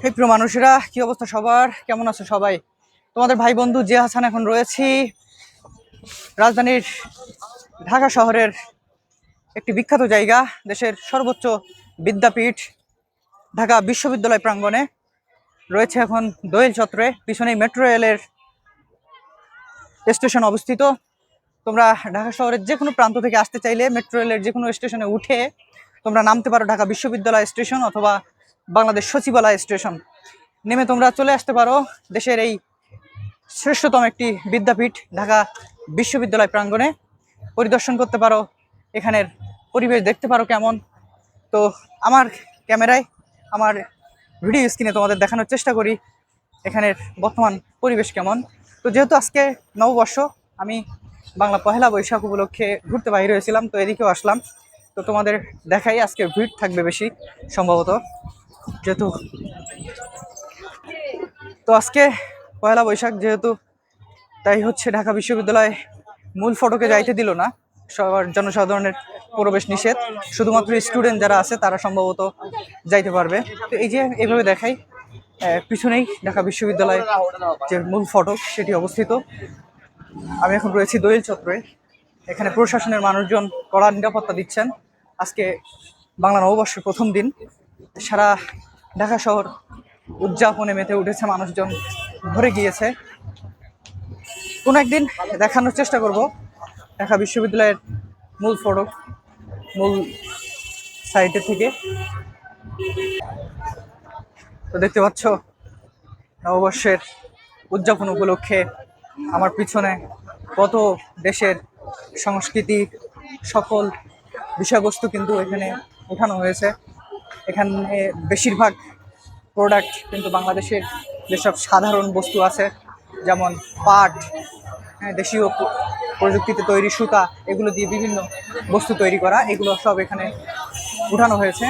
এই প্রিয় মানুষেরা, কি অবস্থা সবার? কেমন আছো সবাই? তোমাদের ভাই বন্ধু জিয়া হাসান এখন রয়েছি রাজধানীর ঢাকা শহরের একটি বিখ্যাত জায়গা, দেশের সর্বোচ্চ বিদ্যাপীঠ ঢাকা বিশ্ববিদ্যালয় প্রাঙ্গণে রয়েছে এখন দোয়েল চত্বরে। পিছনেই মেট্রো রেলের স্টেশন অবস্থিত। তোমরা ঢাকা শহরের যে কোনো প্রান্ত থেকে আসতে চাইলে মেট্রো রেলের যে কোনো স্টেশনে উঠে তোমরা নামতে পারো ঢাকা বিশ্ববিদ্যালয় স্টেশন অথবা বাংলাদেশ সচিবালয় স্টেশন। নেমে তোমরা চলে আসতে পারো দেশের এই শ্রেষ্ঠতম একটি বিদ্যাপীঠ ঢাকা বিশ্ববিদ্যালয় প্রাঙ্গণে। পরিদর্শন করতে পারো, এখানের পরিবেশ দেখতে পারো কেমন। তো আমার ক্যামেরায়, আমার ভিডিও স্ক্রিনে তোমাদের দেখানোর চেষ্টা করি এখানের বর্তমান পরিবেশ কেমন। তো যেহেতু আজকে নববর্ষ, আমি বাংলা পহেলা বৈশাখ উপলক্ষে ঘুরতে বাইরে হয়েছিলাম, তো এদিকেও আসলাম। তো তোমাদের দেখাই, আজকে ভিড় থাকবে বেশি সম্ভবত, যেহেতু তো আজকে পয়লা বৈশাখ যেহেতু, তাই হচ্ছে ঢাকা বিশ্ববিদ্যালয় মূল ফটকে যাইতে দিল না, সবার জনসাধারণের প্রবেশ নিষেধ, শুধুমাত্র স্টুডেন্ট যারা আছে তারা সম্ভবত যাইতে পারবে। তো এই যে এইভাবে দেখাই, পিছনেই ঢাকা বিশ্ববিদ্যালয় যে মূল ফটক সেটি অবস্থিত। আমি এখন রয়েছি দোয়েল চত্বরে। এখানে প্রশাসনের মানুষজন কড়া নিরাপত্তা দিচ্ছেন। আজকে বাংলা নববর্ষের প্রথম দিন, সারা ঢাকা শহর উদযাপনে মেতে উঠেছে, মানুষজন ভরে গিয়েছে। কোনো একদিন দেখানোর চেষ্টা করব ঢাকা বিশ্ববিদ্যালয়ের মূল ফটক, মূল সাইডের থেকে। তো দেখতে পাচ্ছ নববর্ষের উদযাপন উপলক্ষে আমার পিছনে কত দেশের সংস্কৃতি, সকল বিষয়বস্তু কিন্তু এখানে ওঠানো হয়েছে। এখানে বেশিরভাগ প্রোডাক্ট কিন্তু বাংলাদেশের যেসব সাধারণ বস্তু আছে, যেমন পাট, দেশীয় প্রযুক্তিতে তৈরি সুতা, এগুলো দিয়ে বিভিন্ন বস্তু তৈরি করা, এগুলো সব এখানে উঠানো হয়েছে।